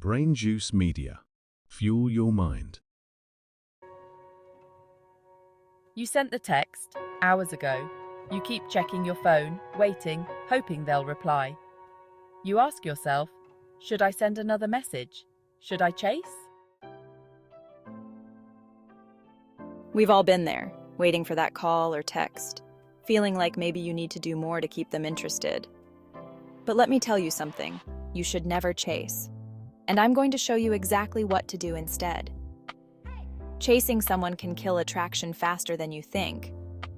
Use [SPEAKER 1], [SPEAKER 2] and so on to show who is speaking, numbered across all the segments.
[SPEAKER 1] BrainJuice Media. Fuel your mind.
[SPEAKER 2] You sent the text hours ago. You keep checking your phone, waiting, hoping they'll reply. You ask yourself, should I send another message? Should I chase?
[SPEAKER 3] We've all been there, waiting for that call or text, feeling like maybe you need to do more to keep them interested. But let me tell you something, you should never chase. And I'm going to show you exactly what to do instead. Chasing someone can kill attraction faster than you think.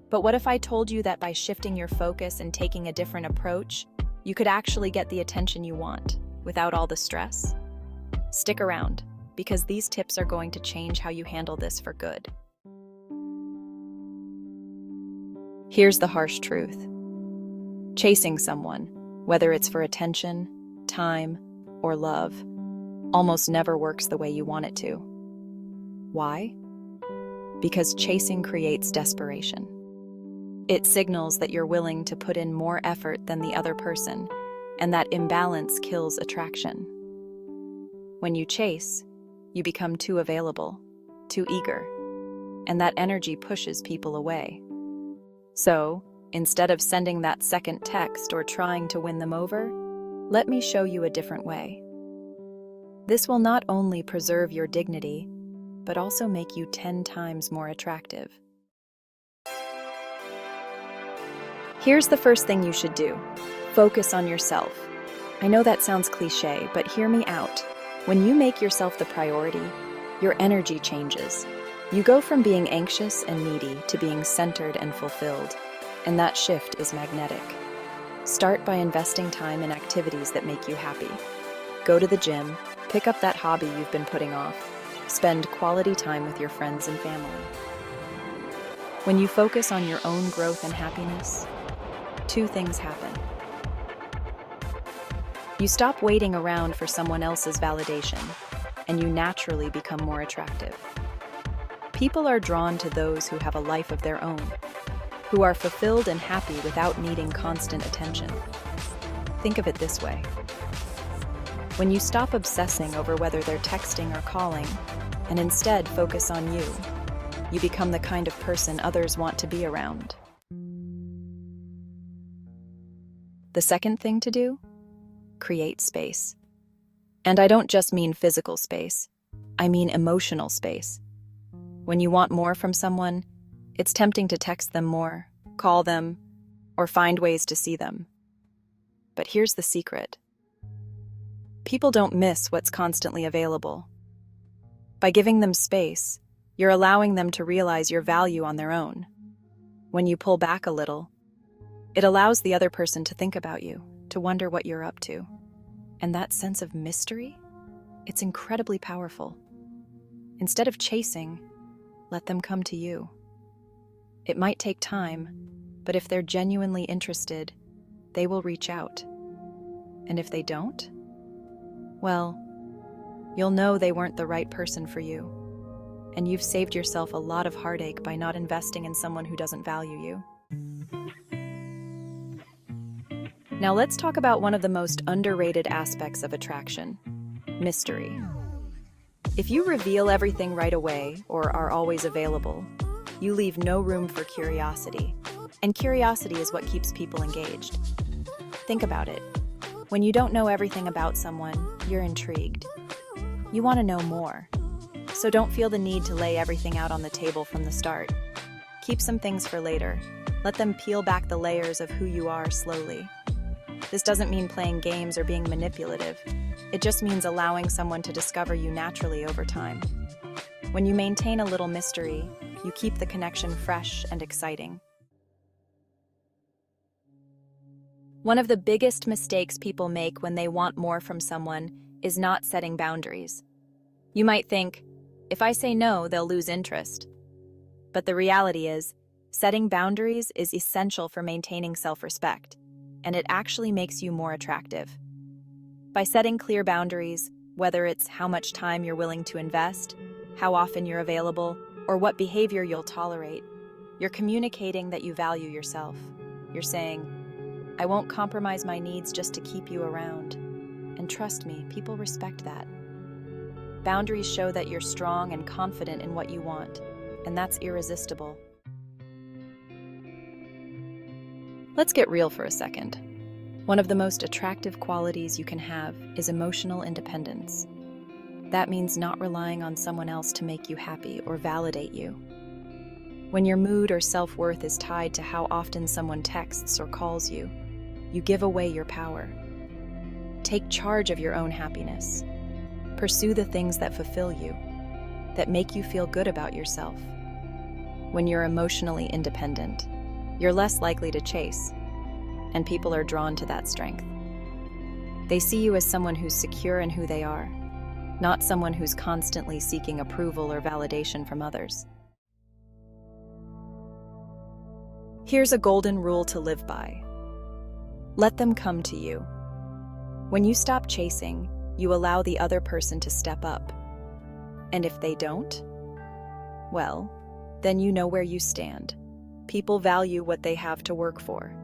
[SPEAKER 3] But what if I told you that by shifting your focus and taking a different approach, you could actually get the attention you want, without all the stress? Stick around, because these tips are going to change how you handle this for good. Here's the harsh truth. Chasing someone, whether it's for attention, time, or love, almost never works the way you want it to. Why? Because chasing creates desperation. It signals that you're willing to put in more effort than the other person, and that imbalance kills attraction. When you chase, you become too available, too eager, and that energy pushes people away. So, instead of sending that second text or trying to win them over, let me show you a different way. This will not only preserve your dignity, but also make you 10 times more attractive. Here's the first thing you should do. Focus on yourself. I know that sounds cliché, but hear me out. When you make yourself the priority, your energy changes. You go from being anxious and needy to being centered and fulfilled, and that shift is magnetic. Start by investing time in activities that make you happy. Go to the gym, pick up that hobby you've been putting off, spend quality time with your friends and family. When you focus on your own growth and happiness, two things happen. You stop waiting around for someone else's validation, and you naturally become more attractive. People are drawn to those who have a life of their own, who are fulfilled and happy without needing constant attention. Think of it this way. When you stop obsessing over whether they're texting or calling, and instead focus on you, you become the kind of person others want to be around. The second thing to do? Create space. And I don't just mean physical space. I mean emotional space. When you want more from someone, it's tempting to text them more, call them, or find ways to see them. But here's the secret. People don't miss what's constantly available. By giving them space, you're allowing them to realize your value on their own. When you pull back a little, it allows the other person to think about you, to wonder what you're up to. And that sense of mystery, it's incredibly powerful. Instead of chasing, let them come to you. It might take time, but if they're genuinely interested, they will reach out. And if they don't, well, you'll know they weren't the right person for you. And you've saved yourself a lot of heartache by not investing in someone who doesn't value you. Now let's talk about one of the most underrated aspects of attraction: mystery. If you reveal everything right away or are always available, you leave no room for curiosity. And curiosity is what keeps people engaged. Think about it. When you don't know everything about someone, you're intrigued. You want to know more. So don't feel the need to lay everything out on the table from the start. Keep some things for later. Let them peel back the layers of who you are slowly. This doesn't mean playing games or being manipulative. It just means allowing someone to discover you naturally over time. When you maintain a little mystery, you keep the connection fresh and exciting. One of the biggest mistakes people make when they want more from someone is not setting boundaries. You might think, if I say no, they'll lose interest. But the reality is, setting boundaries is essential for maintaining self-respect, and it actually makes you more attractive. By setting clear boundaries, whether it's how much time you're willing to invest, how often you're available, or what behavior you'll tolerate, you're communicating that you value yourself. You're saying, I won't compromise my needs just to keep you around. And trust me, people respect that. Boundaries show that you're strong and confident in what you want, and that's irresistible. Let's get real for a second. One of the most attractive qualities you can have is emotional independence. That means not relying on someone else to make you happy or validate you. When your mood or self-worth is tied to how often someone texts or calls you, you give away your power. Take charge of your own happiness. Pursue the things that fulfill you, that make you feel good about yourself. When you're emotionally independent, you're less likely to chase, and people are drawn to that strength. They see you as someone who's secure in who they are, not someone who's constantly seeking approval or validation from others. Here's a golden rule to live by. Let them come to you. When you stop chasing, you allow the other person to step up. And if they don't, well, then you know where you stand. People value what they have to work for.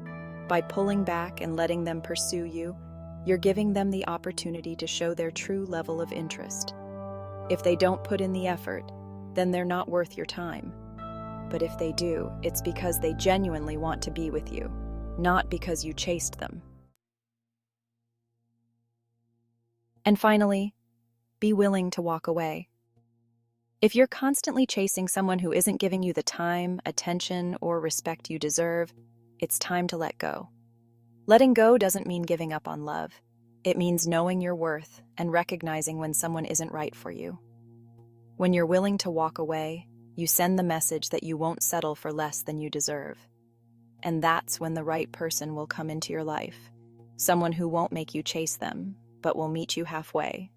[SPEAKER 3] By pulling back and letting them pursue you, you're giving them the opportunity to show their true level of interest. If they don't put in the effort, then they're not worth your time. But if they do, it's because they genuinely want to be with you, not because you chased them. And finally, be willing to walk away. If you're constantly chasing someone who isn't giving you the time, attention, or respect you deserve, it's time to let go. Letting go doesn't mean giving up on love. It means knowing your worth and recognizing when someone isn't right for you. When you're willing to walk away, you send the message that you won't settle for less than you deserve. And that's when the right person will come into your life. Someone who won't make you chase them, but will meet you halfway,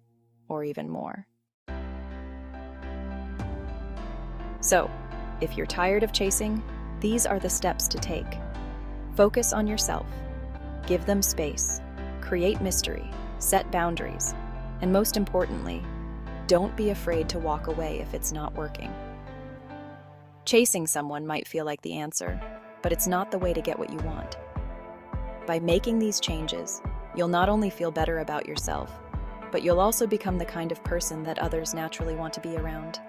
[SPEAKER 3] or even more. So, if you're tired of chasing, these are the steps to take. Focus on yourself. Give them space. Create mystery. Set boundaries. And most importantly, don't be afraid to walk away if it's not working. Chasing someone might feel like the answer, but it's not the way to get what you want. By making these changes, you'll not only feel better about yourself, but you'll also become the kind of person that others naturally want to be around.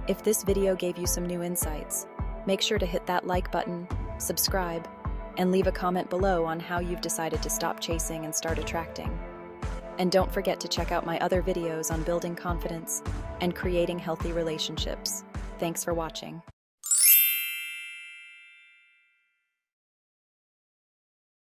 [SPEAKER 3] If this video gave you some new insights, make sure to hit that like button, subscribe, and leave a comment below on how you've decided to stop chasing and start attracting. And don't forget to check out my other videos on building confidence and creating healthy relationships. Thanks for watching.